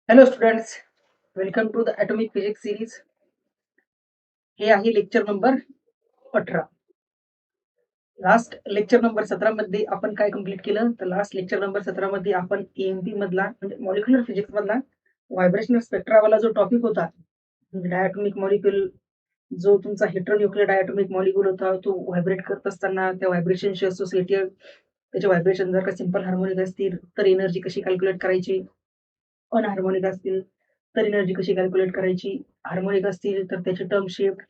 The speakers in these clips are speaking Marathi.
Hello students, welcome to the atomic physics series. हे आहे lecture number 18. Last lecture number 17 मध्ये आपण काय कम्प्लीट केलं? तर लास्ट लेक्चर नंबर 17 मध्ये आपण EMP मधला म्हणजे मॉलिक्युलर फिजिक्स मधला व्हायब्रेशनल स्पेक्ट्रावाला जो टॉपिक होता, म्हणजे डायटॉमिक मॉलिक्युल, जो तुमचा हेटेरोन्यूक्लियर डायटॉमिक मॉलिक्युल होता, तो व्हायब्रेट करत असताना त्या व्हायब्रेशनशी असोसिएटेड त्याचे व्हायब्रेशन जर का सिंपल हार्मोनिक असतील तर एनर्जी कशी कॅल्क्युलेट करायची, अनहार्मोनिक असतील तर एनर्जी कशी कॅल्क्युलेट करायची, हार्मोनिक असतील तर त्याची टर्म शिफ्ट,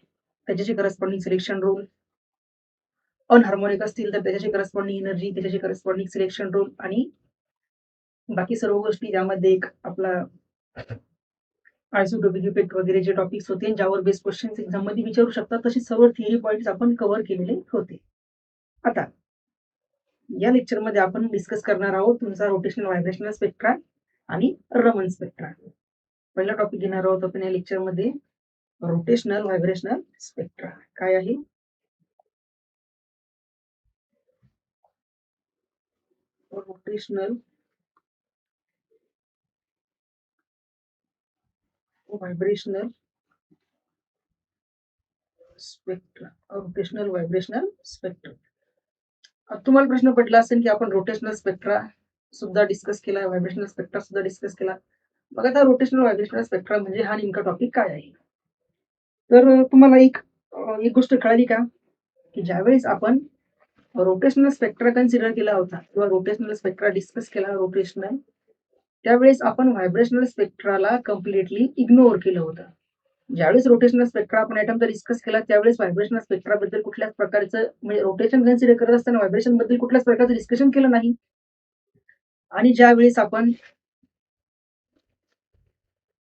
त्याच्याशी करस्पॉन्डिंग सिलेक्शन रूल, अनहार्मोनिक असतील तर त्याच्याशी करस्पॉन्डिंग एनर्जी, त्याच्याशी करस्पॉन्डिंग सिलेक्शन रूल आणि बाकी सर्व गोष्टी ज्यामध्ये एक आपला आयसोटोपिक इफेक्ट वगैरे जे टॉपिक्स होते ज्यावर बेस्ट क्वेश्चन्स एक्झाम मध्ये विचारू शकतात, तसे सर्व थिअरी पॉइंट्स आपण कव्हर केलेले होते. आता या लेक्चर मध्ये आपण डिस्कस करणार आहोत तुमचा रोटेशनल व्हायब्रेशनल स्पेक्ट्रा आणि रमन स्पेक्ट्रा. पहिला टॉपिक घेणार आहोत आपण या लेक्चर मध्ये, रोटेशनल व्हायब्रेशनल स्पेक्ट्रा. काय आहे? Rotational vibrational spectra. Rotational vibrational spectra. तुम्हाला प्रश्न पडला असेल की आपण रोटेशनल स्पेक्ट्रा सुद्धा डिस्कस केला, व्हायब्रेशनल स्पेक्ट्रा सुद्धा डिस्कस केला. मग आता रोटेशनल व्हायब्रेशनल स्पेक्ट्रा म्हणजे हा नेमका टॉपिक काय आहे? तर तुम्हाला एक गोष्ट कळाली का, की ज्यावेळेस आपण रोटेशनल स्पेक्ट्रा कन्सिडर केला होता किंवा रोटेशनल स्पेक्ट्रा डिस्कस केला रोटेशनल, त्यावेळेस आपण व्हायब्रेशनल स्पेक्ट्राला कम्प्लिटली इग्नोर केलं होतं. ज्यावेळेस रोटेशनल स्पेक्ट्रा आपण आयटमचा डिस्कस केला त्यावेळेस व्हायब्रेशनल स्पेक्ट्रा बद्दल कुठल्याच प्रकारचं म्हणजे रोटेशन कन्सिडर करत असताना व्हायब्रेशन बद्दल कुठल्याच प्रकारचं डिस्कशन केलं नाही. आणि ज्यावेळेस आपण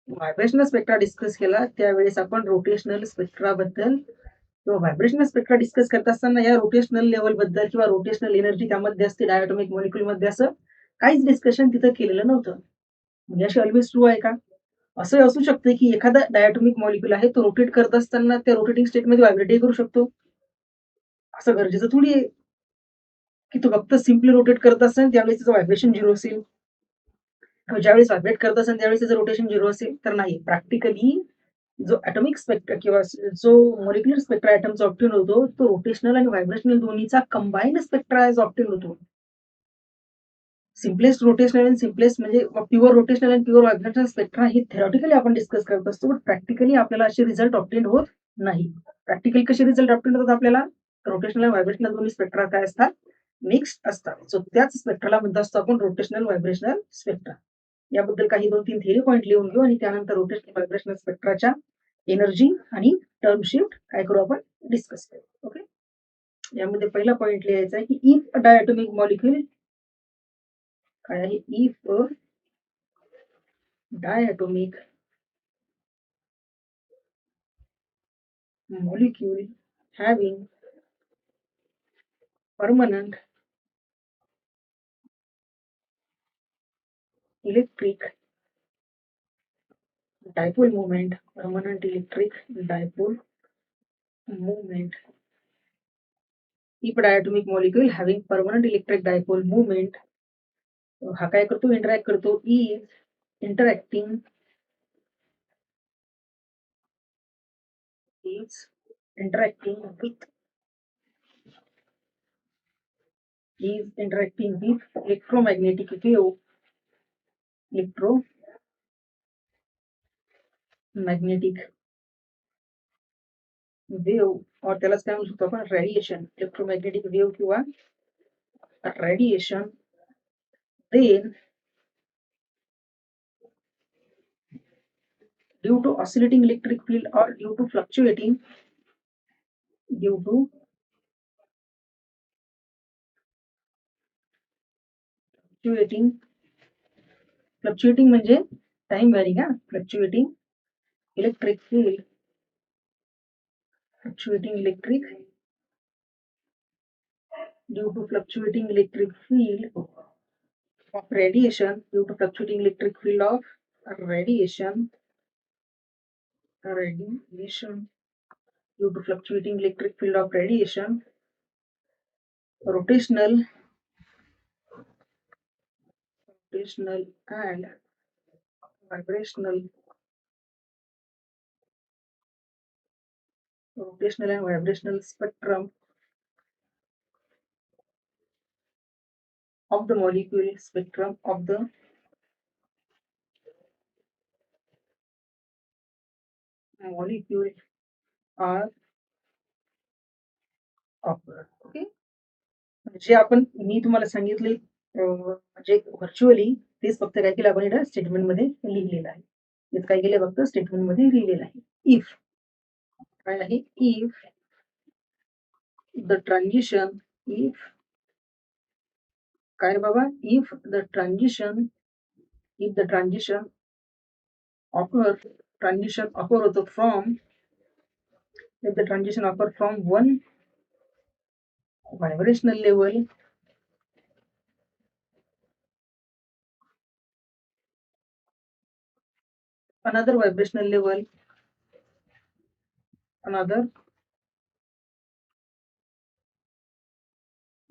व्हायब्रेशनल स्पेक्ट्रा डिस्कस केला त्यावेळेस आपण रोटेशनल स्पेक्ट्रा बद्दल किंवा व्हायब्रेशनल स्पेक्ट्रा डिस्कस करत असताना या रोटेशनल लेवल बद्दल किंवा रोटेशनल एनर्जी त्यामध्ये असते डायटॉमिक मॉलिक्युल मध्ये, असं काहीच डिस्कशन तिथं केलेलं नव्हतं. म्हणजे अशी ऑलवेज ट्रू आहे का? असं असू शकतं की एखादा डायटॉमिक मॉलिक्युल आहे तो रोटेट करत असताना त्या रोटेटिंग स्टेटमध्ये व्हायब्रेटही करू शकतो. असं गरजेचं थोडी आहे की तो फक्त सिम्पली रोटेट करत असेल त्यावेळेस त्याचं व्हायब्रेशन झिरो असेल, ज्यावेळेस व्हायब्रेट करत असेल त्यावेळेस त्याचं रोटेशन झिरो असेल. तर नाही, प्रॅक्टिकली जो ॲटॉमिक स्पेक्ट्रा किंवा जो मॉलिक्युलर स्पेक्ट्रा ॲटमचा ऑप्टेन होतो तो रोटेशनल आणि व्हायब्रेशनल दोन्हीचा कंबाईंड स्पेक्ट्रा ऑप्टेन होतो. सिम्पलेस्ट रोटेशनल आणि सिम्पलेस्ट म्हणजे प्युअर रोटेशनल आणि प्युअर व्हायब्रेशनल स्पेक्ट्रा हे थेरॉटिकली आपण डिस्कस करत असतो, पण प्रॅक्टिकली आपल्याला असे रिझल्ट ऑप्टेन होत नाही. प्रॅक्टिकली कसे रिझल्ट ऑप्टेन होतात आपल्याला? रोटेशनल आणि व्हायब्रेशनल दोन्ही स्पेक्ट्रा काय असतात? मिक्स्ड असतात. सो त्याच स्पेक्ट्राला म्हणत असतो आपण रोटेशनल व्हायब्रेशनल स्पेक्ट्रा. याबद्दल काही 2-3 थिअरी पॉइंट लिहून घेऊ आणि त्यानंतर रोटेशनल व्हायब्रेशनल स्पेक्ट्राच्या एनर्जी आणि टर्म शिफ्ट काय करू आपण डिस्कस करू. ओके. यामध्ये पहिला पॉइंट लिहायचा आहे की इफ अ डायटॉमिक मॉलिक्युल, काय आहे? If a diatomic molecule having permanent electric dipole moment, permanent electric dipole moment. If a diatomic molecule having permanent electric dipole moment, हा काय करतो? इंटरॅक्ट करतो. Is interacting is interacting with electromagnetic wave, electromagnetic wave, और त्यालाच काय म्हणू शकतो आपण? रेडिएशन. इलेक्ट्रोमॅग्नेटिक वेव्ह किंवा radiation. Then due to oscillating electric field or due to fluctuating fluctuating fluctuating म्हणजे time varying. Fluctuating electric field, fluctuating electric due to fluctuating electric field of radiation, due to fluctuating electric field of radiation due to fluctuating electric field of radiation, rotational and vibrational, rotational and vibrational spectrum of the molecule, spectrum of the molecule are occur. Okay, जे आपण मी तुम्हाला सांगितले म्हणजे व्हर्च्युअली तेच फक्त काय केलं आपण इथं स्टेटमेंट मध्ये लिहिलेलं आहे. इथं काय केलं फक्त स्टेटमेंट मध्ये लिहिलेलं आहे. इफ काय आहे, इफ द ट्रान्झिशन, इफ काय रे बाबा, if the transition, if the occur transition occur होतो from, if the transition occur from one vibrational level another vibrational level, another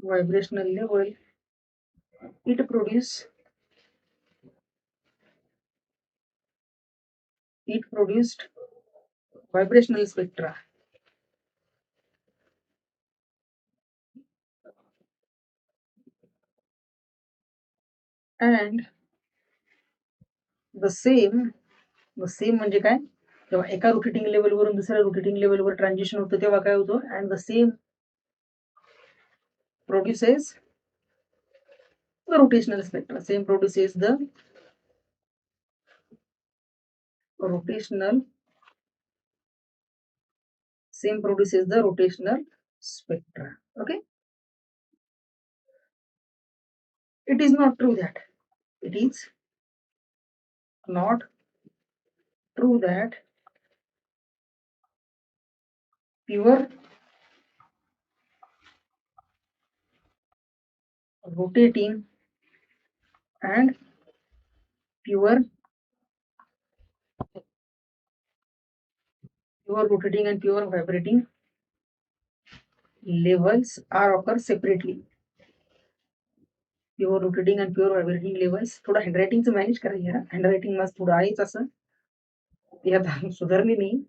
vibrational level, it produced vibrational spectra, and the same म्हणजे काय, जेव्हा एका रोटेटिंग लेवलवरून दुसऱ्या रोटेटिंग लेवलवर ट्रान्झिशन होतं तेव्हा काय होतं, and the same produces the rotational spectra, same produces the rotational, same produces the rotational spectra. Okay, it is not true that, it is not true that pure rotating and pure rotating and pure vibrating levels are occur separately. Pure rotating and pure vibrating levels, थोडं हँडरायटिंगचं मॅनेज करा जरा, हँडरायटिंग माझं थोडं आहेच असं, ते आता सुधारली नाही.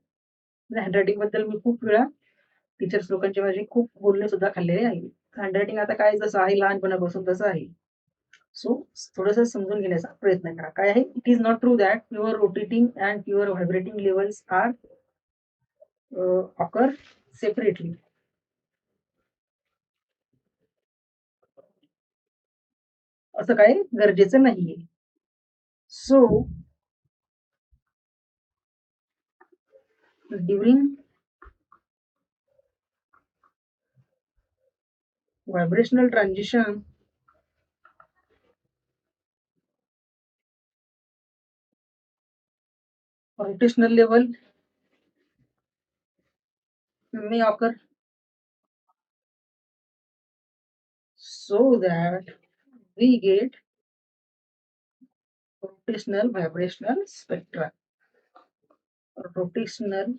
हँडरायटिंग बद्दल मी खूप वेळा टीचर्स लोकांचे माझे खूप बोलणे सुद्धा खाल्लेले आहे. हँडरायटिंग आता काय जसं आहे लहानपणापासून तसं आहे. सो थोडंसं समजून घेण्याचा प्रयत्न करा. काय आहे, it is not true that pure rotating and pure vibrating levels are occur separately. असं काय गरजेचं नाहीये. So during vibrational transition, rotational level may occur so that we get rotational vibrational spectra. Rotational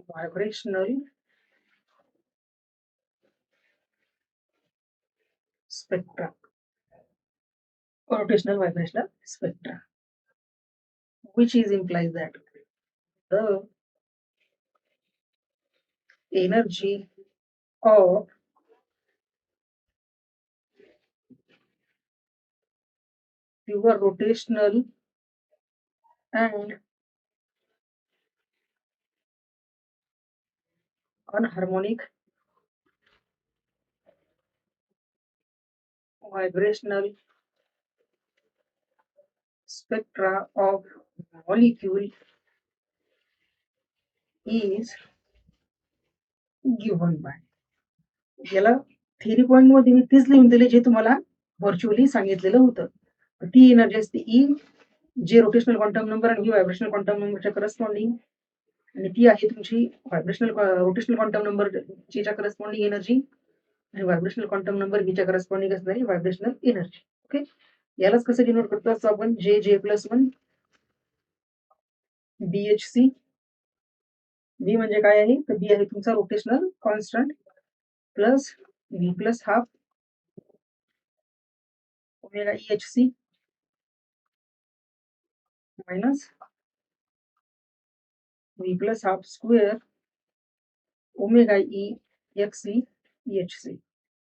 vibrational spectra. Rotational vibrational spectra, which is implies that the energy of pure rotational and unharmonic vibrational spectra of molecule is given by. याला थेरी पॉइंट मध्ये मी तीच लिहून दिले जे तुम्हाला व्हर्च्युअली सांगितलेलं होतं. ती एनर्जी असते ई, जे रोटेशनल क्वांटम नंबर आणि व्हायब्रेशनल क्वांटम नंबरच्या करस्पॉन्डिंग, आणि ती आहे तुमची व्हायब्रेशनल रोटेशनल क्वांटम नंबर च्या करस्पॉन्डिंग एनर्जी, आणि व्हायब्रेशनल क्वांटम नंबर बीच्या करस्पॉन्डिंग असणारी व्हायब्रेशनल एनर्जी. ओके, यालाच कसं डिनोट करतो असतो आपण, जे+1 BHC. बी म्हणजे काय आहे, तर बी आहे तुमचा rotational constant plus v+½ omega EHC minus V plus half square omega E x C H c.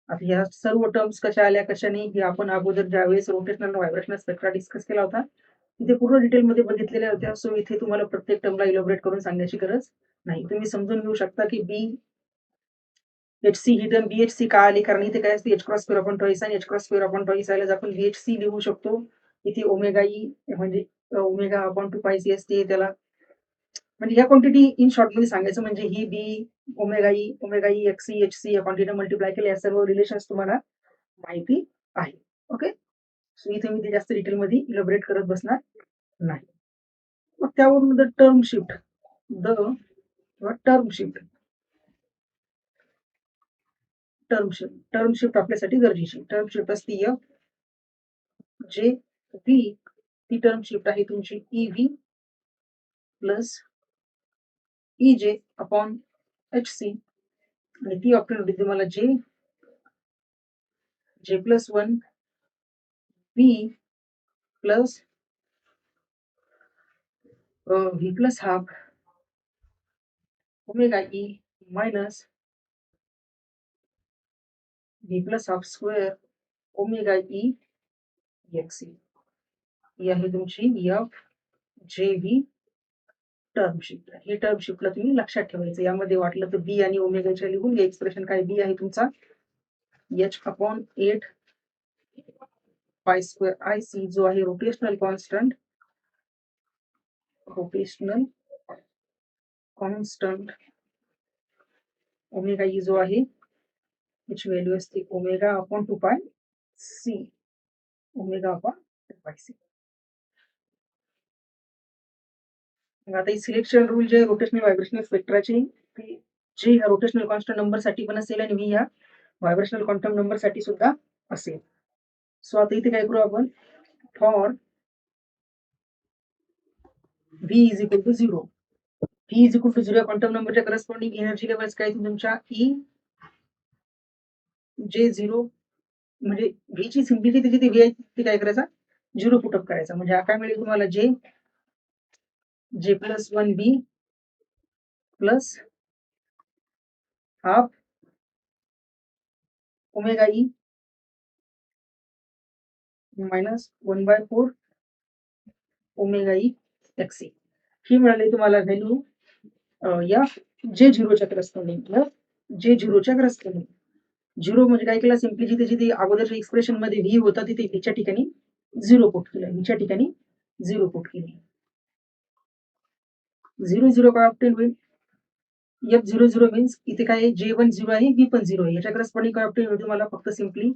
आता ह्या सर्व टर्म्स कशा आल्या कशा नाही हे आपण अगोदर ज्यावेळेस रोटेशनल व्हायब्रेशनल स्पेक्ट्रा डिस्कस केला होता तिथे पूर्ण डिटेलमध्ये बघितलेल्या होत्या. सो इथे तुम्हाला प्रत्येक टर्मला इलॉबरेट करून सांगण्याची गरज नाही. तुम्ही समजून घेऊ शकता की बी एच सी ही टर्म बी एच सी का आली, कारण इथे काय असते H cross square upon twice आणि H cross square upon twice आल्यास आपण बी एच सी लिहू शकतो. इथे ओमेगा ई म्हणजे omega upon two pi C असते त्याला, म्हणजे ह्या क्वांटिटी इन शॉर्ट मध्ये सांगायचं म्हणजे ही B omega E x C H C या क्वांटिटी मल्टिप्लाय केले या सर्व रिलेशन्स तुम्हाला माहिती आहे. ओके, सो इथे मी ते जास्त डिटेलमध्ये इलॉबरेट करत बसणार नाही. मग त्यावरून the term shift term shift आपल्यासाठी गरजेची. टर्म शिफ्ट असते एफ जे व्ही, ती टर्म शिफ्ट आहे तुमची E V plus E J upon H C आणि ती ऑप्शन होती तुम्हाला J plus one V plus V plus half omega E minus V plus half square omega E X ही आहे तुमची F J V term shift. ही टर्म शिफ्टला तुम्ही लक्षात ठेवायचं. यामध्ये वाटलं तर बी आणि ओमेगाच्या लिहून घ्या. एक्सप्रेशन काय बी आहे तुमचा H upon 8 pi square I C जो आहे रोटेशनल कॉन्स्टंट ओमेगा ई जो आहे याची व्हॅल्यू असते ओमेगा अपॉन 2 पाय सी ओमेगा अपॉन 2 पाय सी. आता ही सिलेक्शन रूल जे रोटेशनल व्हायब्रेशनल स्पेक्ट्राचे जे ह्या रोटेशनल कॉन्स्टंट नंबर साठी पण असेल आणि व्ही ह्या व्हायब्रेशनल क्वांटम नंबर साठी सुद्धा असेल. सो आता इथे काय करू आपण, for v is equal to 0, v is equal to 0 quantum नंबरच्या करस्पॉन्डिंग एनर्जी लेवल्स काय तुमच्या ई जे 0 म्हणजे व्ही ची सिम्प्लिसिटी ती व्ही ती काय करायचा 0 पुटअप करायचा. म्हणजे हा काय मिळेल तुम्हाला J plus one B plus half omega E minus 1/4 omega E X ही मिळाली तुम्हाला व्हॅल्यू या जे झिरोच्या करस्पॉन्डिंग जे झिरोच्या करस्पॉन्डिंग. झिरो म्हणजे काय केलं सिम्प्लिसिटी ती अगोदरच्या एक्सप्रेशन मध्ये व्ही होता तिथे व्हीच्या ठिकाणी 0 पुट केलं, व्हीच्या ठिकाणी 0 पुट केली. 0 काय ऑप्टेन होईल F00 मीन्स इथे काय J1 0 आहे B पण 0 आहे. याच्या करस्पॉन्डिंग काय ऑप्टेन होईल तुम्हाला फक्त simply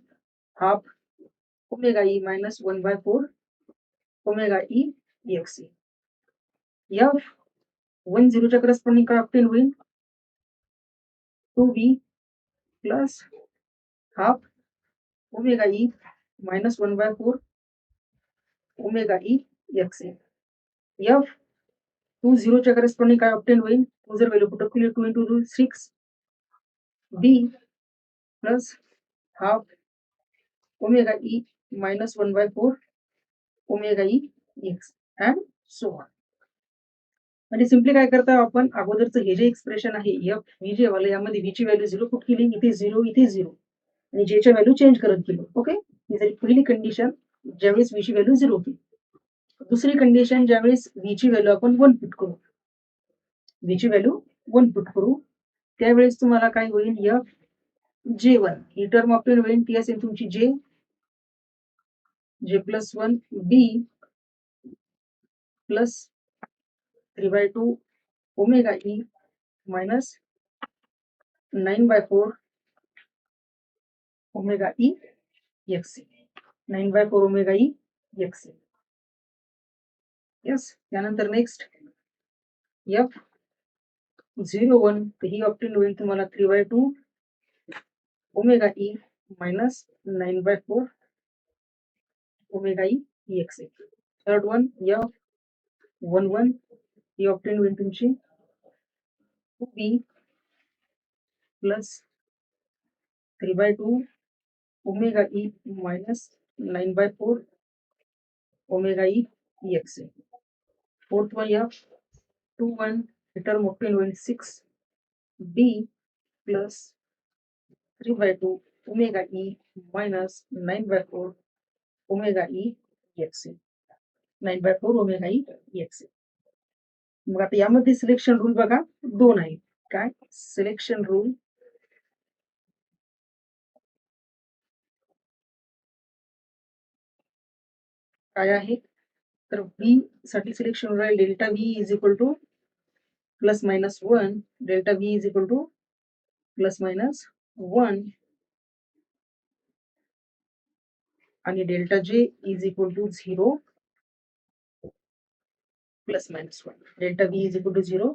half omega E minus 1/4 omega E x. F10 च्या करस्पॉन्डिंग काय ऑप्टेन होईल 2B plus half omega E minus 1/4 omega E x. F20 च्या करस्पॉन्डिंग काय ऑप्टेन होईल, तो जर व्हॅल्यू पुट अप केली 2 into 2 6 B plus half omega E minus 1/4 omega E x and so on. म्हणजे सिम्पली काय करता आपण अगोदरचं हे जे एक्सप्रेशन आहे एफ व्ही जे वाला यामध्ये व्ही ची व्हॅल्यू 0 पुट केली, इथे 0 आणि जे च्या व्हॅल्यू चेंज करत गेलो. ओके, ही झाली पहिली कंडिशन ज्यावेळेस व्ही ची व्हॅल्यू 0 होती. दुसरी कंडिशन ज्यावेळेस व्ही ची व्हॅल्यू आपण 1 पुट करू, व्ही ची व्हॅल्यू 1 पुट करू त्यावेळेस तुम्हाला काय होईल एफ J1 ही टर्म ऑप्टेन होईल ती असेल तुमची J plus one B plus 3/2 omega E minus 9/4 omega E X 9/4 omega E X. Yes, त्यानंतर नेक्स्ट F01 ही ऑप्टेन होईल तुम्हाला 3/2 omega E minus 9/4 omega E X. Third one F11 ही ऑप्टेन होईल तुमची 2B plus 3/2 omega E minus 9/4 omega E X. Fourth one F 2 1 हे टर्म ऑप्टेन होईल 6B plus 3/2 omega E minus 9/4 omega E x 9/4 omega E x. मग आता यामध्ये सिलेक्शन रूल बघा दोन आहे. काय सिलेक्शन रूल काय आहे तर V साठी सिलेक्शन रूल आहे delta V is equal to plus minus 1 delta V is equal to plus minus 1 आणि delta J is equal to 0 plus minus 1 delta V is equal to 0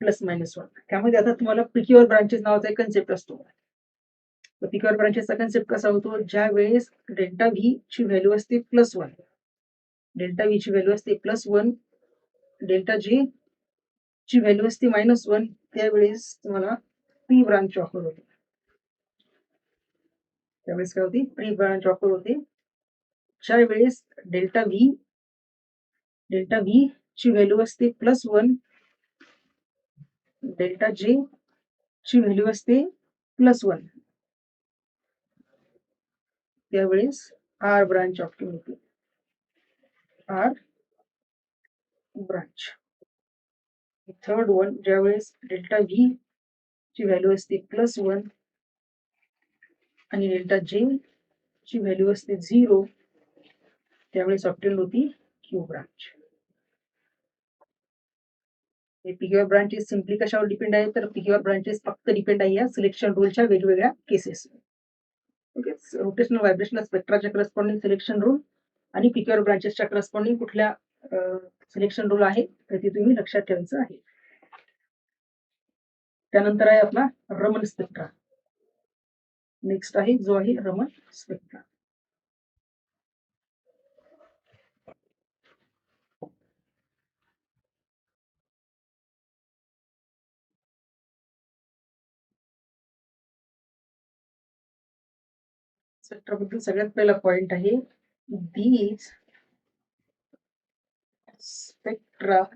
plus minus 1. त्यामध्ये आता तुम्हाला पिक्युअर ब्रांचेस नावाचा एक कन्सेप्ट असतो. पिक्युअर ब्रांचेसचा कन्सेप्ट कसा होतो ज्या वेळेस डेल्टा V ची व्हॅल्यू असते +1 डेल्टा V ची व्हॅल्यू असते +1 डेल्टा J ची व्हॅल्यू असते -1 त्यावेळेस तुम्हाला प्री ब्रांच ऑफर होते. त्यावेळेस काय होती प्री ब्रांच ऑफर होते ज्या वेळेस डेल्टा V ची व्हॅल्यू असते +1 डेल्टा J ची व्हॅल्यू असते +1 त्यावेळेस R ब्रांच ऑप्टिम होते. R branch. थर्ड वन ज्यावेळेस डेल्टा V ची व्हॅल्यू असते +1 आणि डेल्टा J ची व्हॅल्यू असते 0 त्यावेळेस ऑप्टेन होती Q ब्रांच. पिक्युअर ब्रांचेस सिम्पली कशावर डिपेंड आहे तर पिक्युअर ब्रांचेस फक्त डिपेंड आहे या सिलेक्शन रूलच्या वेगवेगळ्या केसेस. ओके रोटेशनल व्हायब्रेशनल स्पेक्ट्राच्या करस्पॉन्डिंग सिलेक्शन रूल आणि पिक्युअर ब्रांचेसच्या करस्पॉन्डिंग कुठल्या सिलेक्शन रूल आहे तर ते तुम्ही लक्षात ठेवायचं आहे. त्यानंतर आहे आपला रमन स्पेक्ट्रा. नेक्स्ट आहे जो आहे रमन स्पेक्ट्रा. स्पेक्ट्राबद्दल सगळ्यात पहिला पॉइंट आहे these spectra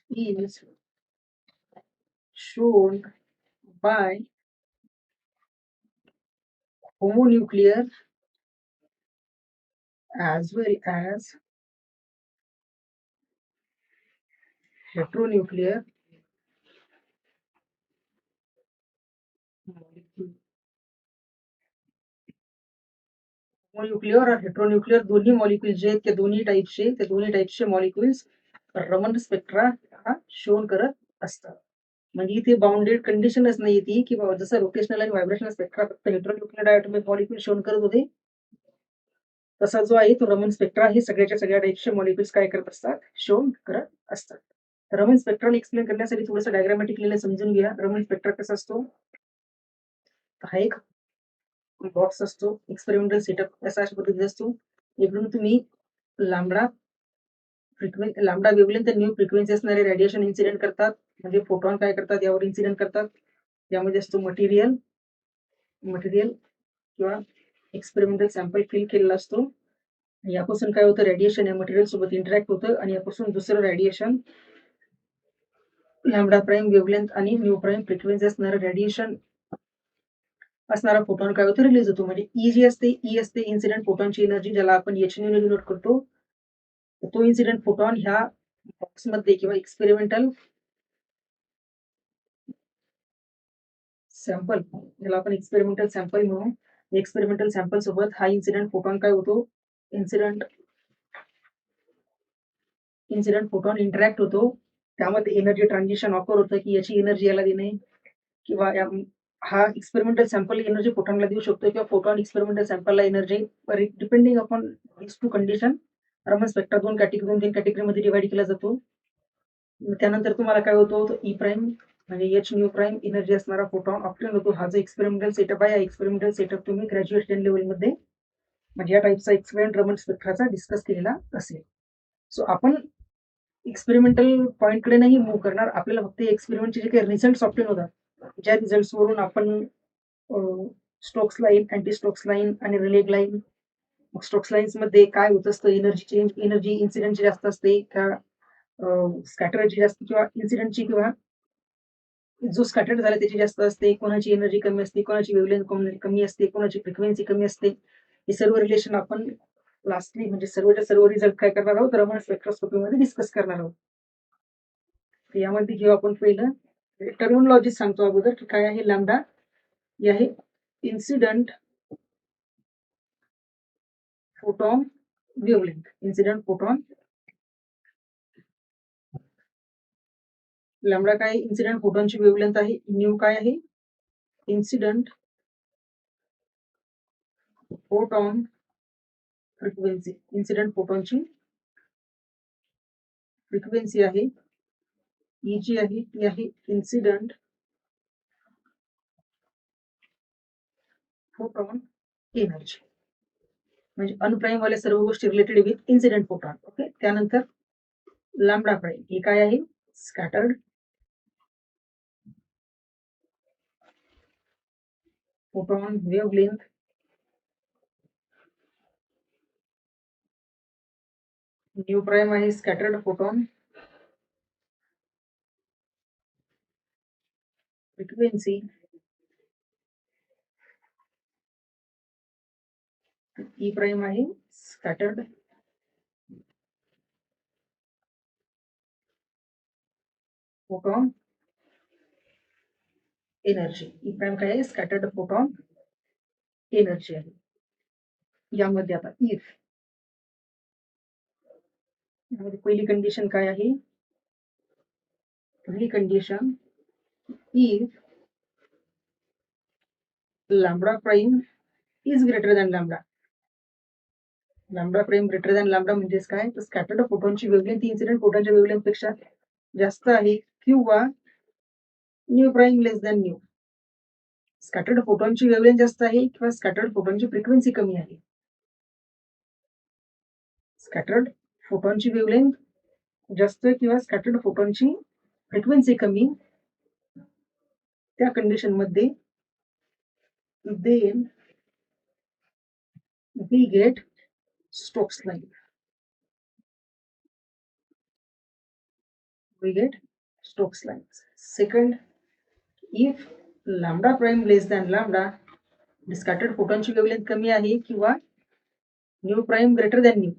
is shown by homonuclear as well as heteronuclear molecule. Homonuclear और हेटेरोन्यूक्लियर दोन्ही मॉलिक्यूल जे आहेत ते दोन्ही टाईपचे मॉलिक्युल्स रमन स्पेक्ट्रा हा शोन करत असतात. म्हणजे इथे बाउंडेड कंडिशनच नाही ती की बाबा जसं रोटेशनल आणि व्हायब्रेशनल स्पेक्ट्रा फक्त हेटेरोन्यूक्लियर डायटोमिक मॉलिक्यूल शोन करत होते तसा जो आहे तो रमन स्पेक्ट्रा हे सगळ्या टाईपचे मॉलिक्युल्स काय करत असतात शोन करत असतात. रमन स्पेक्ट्रा एक्सप्लेन करण्यासाठी थोडंसं डायग्रामॅटिकली समजून घ्या. रमन स्पेक्ट्रा कसा असतो हा एक बॉक्स असतो एक्सपेरिमेंटल सेटअप अशा पद्धतीने असतो. इकडून तुम्ही लांबडा वेव्हलेंथ न्यू फ्रिक्वेन्सी असणारे रेडिएशन इन्सिडेंट करतात म्हणजे फोटॉन काय करतात यावर इन्सिडेंट करतात. यामध्ये असतो मटेरियल किंवा एक्सपेरिमेंटल सॅम्पल फिल केलेला असतो. यापासून काय होतं रेडिएशन या मटेरियल सोबत इंटरॅक्ट होतं आणि यापासून दुसरं रेडिएशन लॅम्बडा प्राईम वेव्हलेंथ आणि न्यू प्राईम फ्रिक्वेन्सी असणारं रेडिएशन असणारा फोटॉन काय होतो रिलीज होतो. म्हणजे ई असते इन्सिडेंट फोटॉनची एनर्जी ज्याला आपण एच ने डिनोट करतो. तो इन्सिडेंट फोटॉन ह्या बॉक्समध्ये किंवा एक्सपेरिमेंटल सॅम्पल ज्याला आपण एक्सपेरिमेंटल सॅम्पल म्हणू एक्सपेरिमेंटल सॅम्पल सोबत हा इन्सिडेंट फोटॉन काय होतो इन्सिडेंट फोटॉन इंटरॅक्ट होतो. त्यामध्ये एनर्जी ट्रान्झिशन ऑफर होतं की याची एनर्जी याला देणे किंवा हा एक्सपेरिमेंटल सॅम्पल एनर्जी फोटॉनला देऊ शकतो किंवा फोटॉन एक्सपेरिमेंटल सॅम्पलला energy depending upon this two condition Raman spectra दोन तीन कॅटेगरीमध्ये डिवाइड केला जातो. त्यानंतर तुम्हाला काय होतो ई प्राईम म्हणजे एच न्यू प्राईम एनर्जी असणारा फोटॉन ऑप्टेन होतो. हा जो एक्सपेरिमेंटल सेटअप आहे एक्सपेरिमेंटल सेटअप तुम्ही ग्रॅज्युएशन लेवलमध्ये म्हणजे या टाईपचा एक्सपेरिमेंट रमन स्पेक्ट्राचा डिस्कस केलेला असेल. सो आपण एक्सपेरिमेंटल पॉईंटकडे नाही मूव्ह करणार. आपल्याला फक्त एक्सपेरिमेंटचे जे काही रिझल्ट ऑप्टेन होतात ज्या रिझल्ट वरून आपण Stokes line anti Stokes line आणि रिलेग लाईन स्टोक्स लाईन्स मध्ये काय होत असतं एनर्जी इन्सिडेंट जास्त असते त्या स्कॅटरची जास्त किंवा इन्सिडेंटची किंवा जो स्कॅटर्ड झाला त्याची जास्त असते, कोणाची एनर्जी कमी असते, कोणाची वेव्हलेंथ कमी असते, कोणाची फ्रिक्वेन्सी कमी असते. हे सर्व रिलेशन आपण लास्टली म्हणजे सर्वच्या सर्व रिझल्ट काय करणार आहोत, रमण स्पेक्ट्रोस्कोपीमध्ये डिस्कस करणार आहोत. यामध्ये घेऊ आपण पहिलं टर्मिनॉलॉजी सांगतो अगोदर की काय आहे लॅम्बडा. हे आहे incident photon wavelength. Incident photon lambda काय, इन्सिडंट फोटॉनची वेव्हलेंथ आहे. न्यू काय आहे, इन्सिडंट फोटॉन फ्रिक्वेन्सी. इन्सिडंट फोटॉनची फ्रिक्वेन्सी आहे. ई जी आहे ती आहे इन्सिडंट फोटॉन एनर्जी. म्हणजे अनप्राईम वाले सर्व गोष्टी related with incident photon. Okay. त्यानंतर लॅम्बडा प्राईम हे काय आहे, scattered photon wavelength. Nu prime आहे scattered photon frequency. E prime आहे scattered photon energy. E prime काय आहे, स्कॅटर्ड फोटॉन एनर्जी आहे. यामध्ये आता इफ, यामध्ये पहिली कंडिशन काय आहे, पहिली condition if lambda prime is greater than lambda. Lambda prime greater than lambda म्हणजेच काय, तर स्कॅटर्ड फोटॉनची वेव्हलेंथ इन्सिडेंट फोटॉनच्या वेव्हलेंथ पेक्षा जास्त आहे किंवा nu prime less than new. Scattered फोटॉनची wavelength जास्त आहे किंवा स्कॅटर्ड फोटॉनची फ्रिक्वेन्सी कमी आहे. स्कॅटर्ड फोटॉनची वेव्हलेंथ जास्त किंवा स्कॅटर्ड फोटॉनची फ्रिक्वेन्सी कमी, त्या कंडिशन मध्ये then we get Stokes line. We get Stokes lines. Second, if lambda prime less than lambda, scattered photonची वेव्हलेंथ कमी आहे किंवा nu prime greater than nu.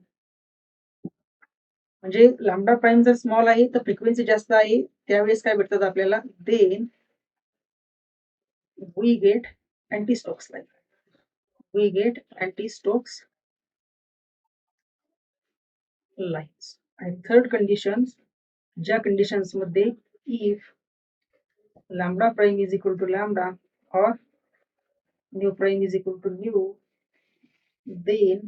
म्हणजे लॅम्बडा प्राईम जर स्मॉल आहे तर फ्रिक्वेन्सी जास्त आहे, त्यावेळेस काय भेटतात आपल्याला, then we get anti Stokes line. We get anti Stokes lines. आणि थर्ड कंडिशन, ज्या कंडिशन्स मध्ये if lambda prime is equal to lambda और nu prime is equal to nu, then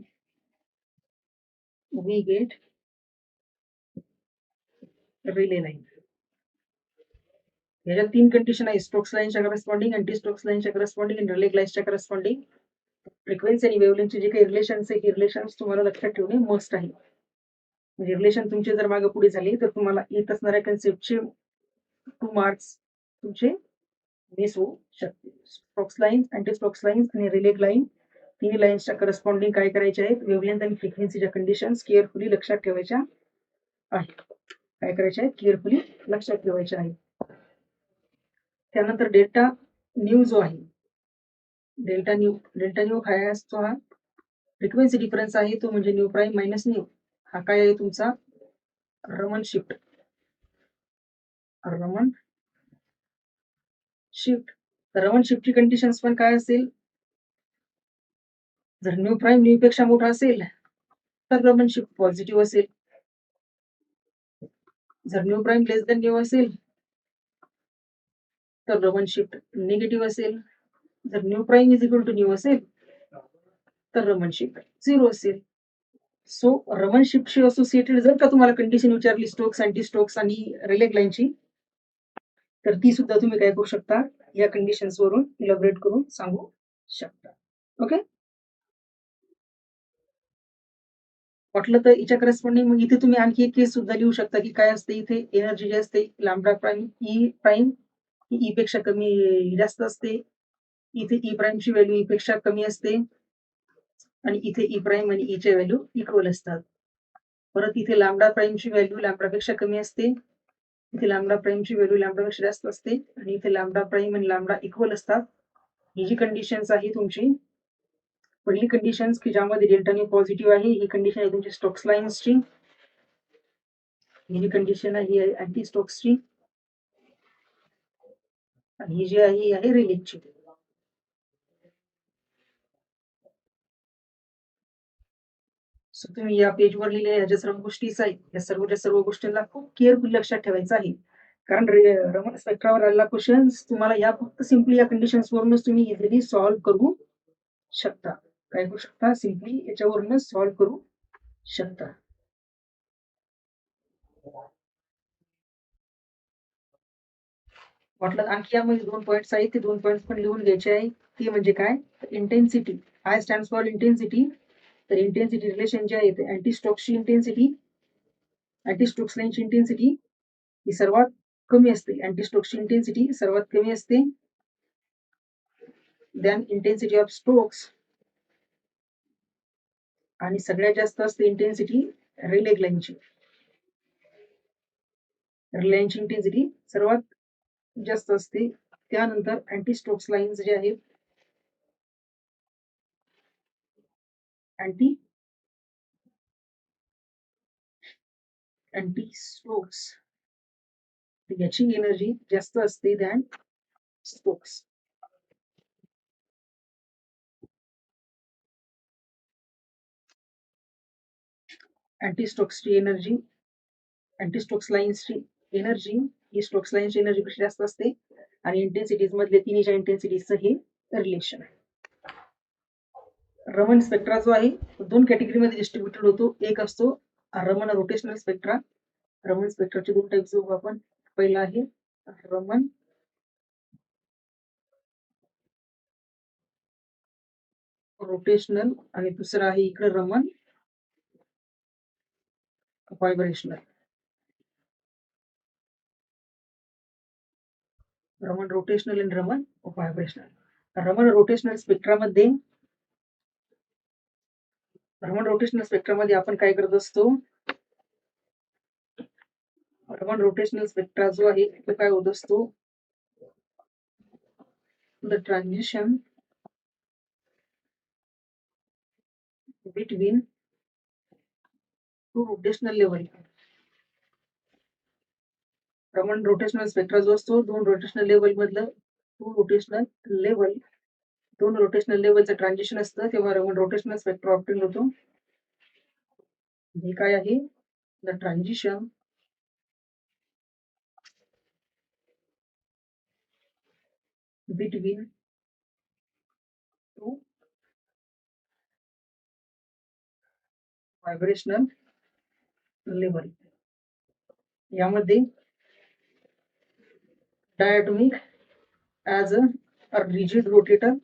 we get relay line. ह्याच्यात तीन कंडिशन आहे, स्टोक्स लाईनच्या करस्पॉन्डिंग, अँटी स्टोक्स लाईनच्या करस्पॉन्डिंग आणि रिले लाईन्सच्या करस्पॉन्डिंग. फ्रिक्वेन्सी आणि वेव्हलेंथचे जे काही रिलेशन्स आहे, हे रिलेशन्स तुम्हाला लक्षात ठेवणे मस्ट आहे. म्हणजे रिलेशन तुमचे जर मागे पुढे झाले तर तुम्हाला येत असणाऱ्या कन्सेप्टचे 2 मार्क्स तुमचे मिस होऊ शकते. Stokes lines, anti Stokes lines आणि रिले लाईन, तिन्ही लाईन्सच्या करस्पॉन्डिंग काय करायचे आहेत, वेव्हलेंथ आणि फ्रिक्वेन्सीच्या कंडिशन्स केअरफुली लक्षात ठेवायच्या आहेत. काय करायचे आहेत, केअरफुली लक्षात ठेवायचे आहे. त्यानंतर डेल्टा न्यू जो आहे, डेल्टा न्यू काय असतो, हा फ्रिक्वेन्सी डिफरन्स आहे, तो म्हणजे न्यू प्राईम मायनस न्यू. हा काय आहे तुमचा रमन शिफ्ट. रमन शिफ्ट. रमन शिफ्टची कंडिशन्स पण काय असेल, जर न्यू प्राईम न्यू पेक्षा मोठा असेल तर रमन शिफ्ट पॉझिटिव्ह असेल. जर nu prime less than nu असेल तर रमन शिफ्ट निगेटिव्ह असेल. जर nu prime is equal to nu असेल तर रमन शिफ्ट 0 असेल. सो रमन शिफ्टशी असोसिएटेड जर का तुम्हाला कंडिशन विचारली स्टोक्स, अँटी स्टोक्स आणि रिले लाईनची, तर ती सुद्धा तुम्ही काय करू शकता, या कंडिशन्स वरून इलॅबोरेट करून सांगू शकता. ओके. वाटलं तर याच्या करस्पॉन्डिंग मग इथे तुम्ही आणखी एक केस सुद्धा लिहू शकता की काय असते, इथे एनर्जी जी असते लॅम्बडा प्राईम ई प्राईम ही ई पेक्षा कमी जास्त असते. इथे ई प्राईमची व्हॅल्यू ई पेक्षा कमी असते आणि इथे ई प्राईम आणि ईच्या व्हॅल्यू इक्वल असतात. परत इथे लॅम्बडा प्राईमची व्हॅल्यू लॅम्बडापेक्षा कमी असते, इथे लॅम्बडा प्राईमची व्हॅल्यू लॅम्बडापेक्षा जास्त असते, आणि इथे लॅम्बडा प्राईम आणि लॅम्बडा इक्वल असतात. ही जी कंडिशन्स आहे तुमची पहिली कंडिशन की ज्यामध्ये डेल्टा न्यू पॉझिटिव्ह आहे, ही कंडिशन आहे तुमची स्टोक्स लाईन्सची. ही जी कंडिशन आहे ही आहे अँटी स्टोक्सची, आणि ही जी आहे ही आहे रेलेची. सो तुम्ही या पेजवर लिहिलेल्या ज्या सर्व गोष्टी आहेत या सर्वच्या सर्व गोष्टींना खूप केअरफुल लक्षात ठेवायचं आहे, कारण रमण स्पेक्ट्रावर आलेला क्वेश्चन तुम्हाला या फक्त सिम्पली या कंडिशन्स वरूनच तुम्ही इझिली सॉल्व्ह करू शकता. काय करू शकता? सिम्पली याच्यावरूनच सॉल्व्ह करू शकता. वाटलं आणखी यामध्ये 2 पॉइंट्स आहेत, ते 2 पॉइंट्स पण लिहून घ्यायचे आहे. ते म्हणजे काय? Intensity. I stands for intensity. तर इंटेन्सिटी रिलेशन जे आहे ते अँटी स्टोक्सची इंटेन्सिटी, अँटी स्टोक्स लाईनची इंटेन्सिटी ही सर्वात कमी असते. अँटी स्टोक्सची इंटेन्सिटी सर्वात कमी असते दॅन इंटेन्सिटी ऑफ स्टोक्स, आणि सगळ्यात जास्त असते इंटेन्सिटी रिले लाईनची. रिलायन्सची इंटेन्सिटी सर्वात जास्त असते. त्यानंतर अँटी स्टोक्स लाईन्स जे आहेत, अँटी स्टोक्स याची एनर्जी जास्त असते दॅन स्टोक्स. अँटी स्टोक्सची एनर्जी, अँटी स्टोक्स लाईन्सची एनर्जी ही स्टोक्स लाईन्सची एनर्जी पेक्षा जास्त असते, आणि इंटेन्सिटीज मधले तिन्हीच्या इंटेन्सिटीजचं हे रिलेशन आहे. रमन स्पेक्ट्रा जो आहे दोन कॅटेगरीमध्ये डिस्ट्रीब्युटेड होतो. एक असतो रमन रोटेशनल स्पेक्ट्रा. रमन स्पेक्ट्राचे 2 टाइप्स बघू आपण. पहिला आहे रमन रोटेशनल, आणि दुसरा आहे इकडे रमन व्हायब्रेशनल. रमन रोटेशनल आणि रमन व्हायब्रेशनल. रमन रोटेशनल स्पेक्ट्रामध्ये आपण काय करत असतो? रमन रोटेशनल स्पेक्ट्रा जो आहे तो काय होत असतो? The transition between to rotational level. Raman rotational spectra जो असतो दोन रोटेशनल लेवल मधलं दोन रोटेशनल लेवलचं ट्रान्झिशन असतं, तेव्हा रमन रोटेशनल स्पेक्ट्रा ऑप्टेन होतो. हे काय आहे? The transition between two vibrational level. यामध्ये diatomic as a rigid rotator,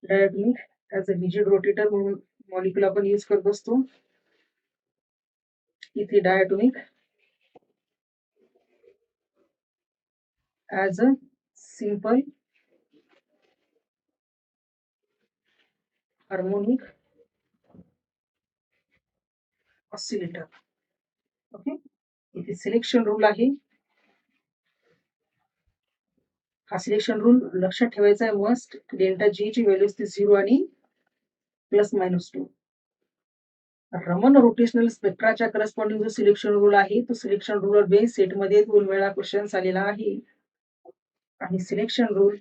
diatomic as a rigid rotator म्हणून मॉलिक्यूल आपण यूज करत असतो. इथे diatomic as a simple harmonic oscillator. Okay, इथे सिलेक्शन रूल आहे. हा सिलेक्शन रूल लक्षात ठेवायचा आहे मस्ट. डेल्टा जी ची व्हॅल्यू असते 0 आणि +-2. रमन रोटेशनल स्पेक्ट्राच्या करस्पॉन्डिंग जो सिलेक्शन रूल आहे तो सिलेक्शन रूल बेस सेटमध्ये 2 वेळा क्वेश्चन आलेला आहे, आणि सिलेक्शन रूल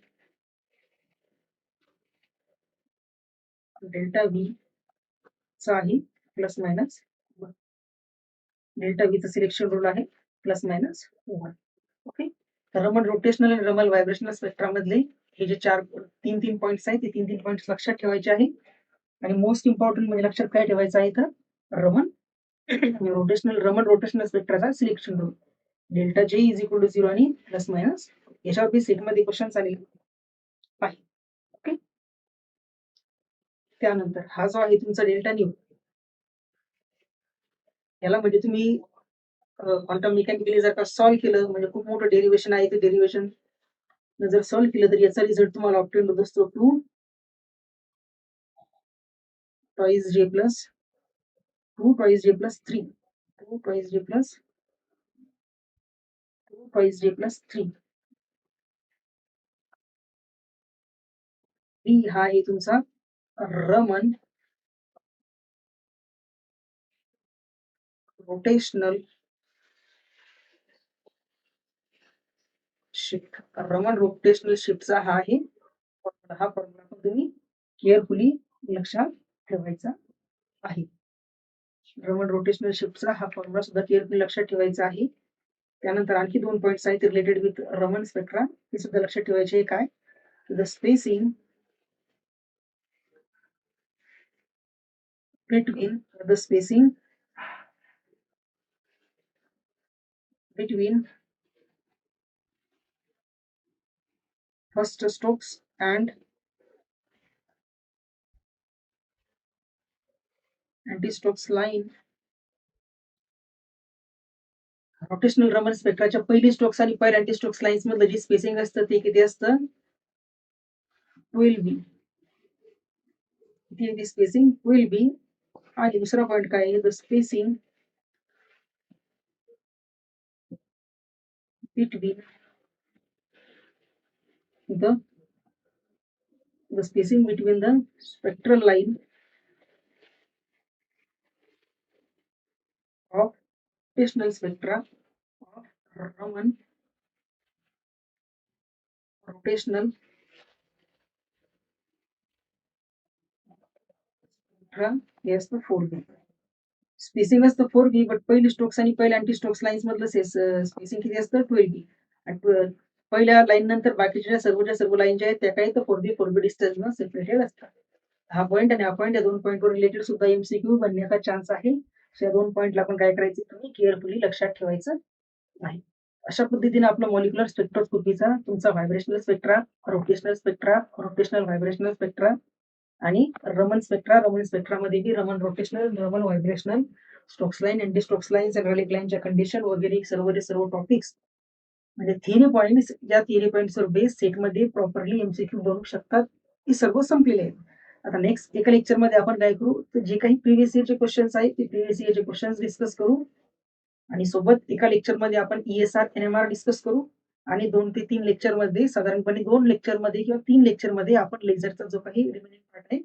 डेल्टा व्ही चा आहे +-1. डेल्टा व्ही चा सिलेक्शन रूल आहे +-1. ओके, रमन रोटेशनल आणि रमन व्हायब्रेशनल स्पेक्ट्रा मधले हे जे 3 पॉइंट्स आहेत ते 3 पॉइंट्स लक्षात ठेवायचे आहे. आणि मोस्ट इम्पॉर्टंट म्हणजे लक्षात काय ठेवायचं आहे तर रमन रोटेशनल स्पेक्ट्राचा selection rule delta J is equal to 0 आणि +-. याच्यावर सेटमध्ये क्वेश्चन आलेले आहे. ओके, त्यानंतर हा जो आहे तुमचा डेल्टा न्यू, याला म्हणजे तुम्ही क्वांटम मेकॅनिकली जर का सॉल्व्ह केलं म्हणजे खूप मोठं डेरिव्हेशन आहे. ते डेरिव्हेशन जर सॉल्व्ह केलं तर याचा रिझल्ट तुम्हाला ऑप्टेन होत असतो 2 टॉईज जे plus 2 twice j plus 3, 2 twice j plus 2 twice j plus 3. B हा आहे तुमचा Raman rotational shift. Raman rotational शिफ्टचा हा आहे formula. हा फॉर्म्युला पण तुम्ही केअरफुली लक्षात ठेवायचा आहे. रमन रोटेशनल शिफ्टचा हा फॉर्म्युला सुद्धा केअरफुली लक्षात ठेवायचा आहे. त्यानंतर आणखी 2 पॉइंट्स आहेत रिलेटेड विथ रमन स्पेक्ट्रा, हे सुद्धा लक्षात ठेवायचे आहे. काय? The spacing between first strokes and anti-strokes line. Rotational Raman स्पेक्ट्राच्या पहिली स्ट्रोक्स आणि पहिल्या अँटी स्ट्रोक्स लाईन्स मधलं जे स्पेसिंग असतं ते किती असतं? 12B. किती आहे स्पेसिंग? 12B. आणि दुसरा पॉइंट काय आहे? The spacing between the spacing between the spectral line of rotational spectra of Raman rotational spectra is the 4B. Spacing असतं 4B, बट पहिली स्ट्रोक्स आणि पहिल्या अँटी स्ट्रोक्स लाईन्स मधलं स्पेसिंग किती असतं? 12B. आणि पहिल्या लाईन नंतर बाकीच्या सर्व लाईन ज्या आहेत त्या काही तर 4B डिस्टन्स सेपरेटेड असतात. हा पॉईंट आणि हा पॉईंट या 2 पॉईंटवर रिलेटेड सुद्धा एमसीक्यू बनण्याचा चान्स आहे. या 2 पॉईंटला आपण काय करायचं? तुम्ही केअरफुली लक्षात ठेवायचं नाही. अशा पद्धतीने आपला मॉलिक्युलर स्पेक्ट्रोस्कोपीचा तुमचा vibrational spectra, rotational vibrational spectra आणि रमन स्पेक्ट्रामध्ये B Raman rotational, Raman vibrational, Stokes line, anti Stokes line, सॅक्रॅलिक लाईनच्या कंडिशन वगैरे सर्व टॉपिक्स म्हणजे थिअरी पॉइंट्स, ज्या थिअरी पॉइंट्सवर बेस सेटमध्ये प्रॉपरली एमसीक्यू बनवू शकतात, हे सर्व संपलेले आहेत. आता नेक्स्ट एका लेक्चरमध्ये आपण काय करू? तर जे काही प्रिव्हियस इयरचे क्वेश्चन्स आहेत ते प्रिव्हियस इयरचे क्वेश्चन्स डिस्कस करू आणि सोबत एका लेक्चरमध्ये आपण ESR NMR डिस्कस करू आणि 2 ते 3 लेक्चरमध्ये साधारणपणे 2 लेक्चरमध्ये किंवा 3 लेक्चरमध्ये आपण लेझरचा जो काही रिमेनिंग पार्ट आहे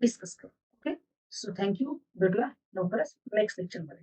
डिस्कस करू. Okay, so thank you. भेटूया लवकरच नेक्स्ट लेक्चरमध्ये.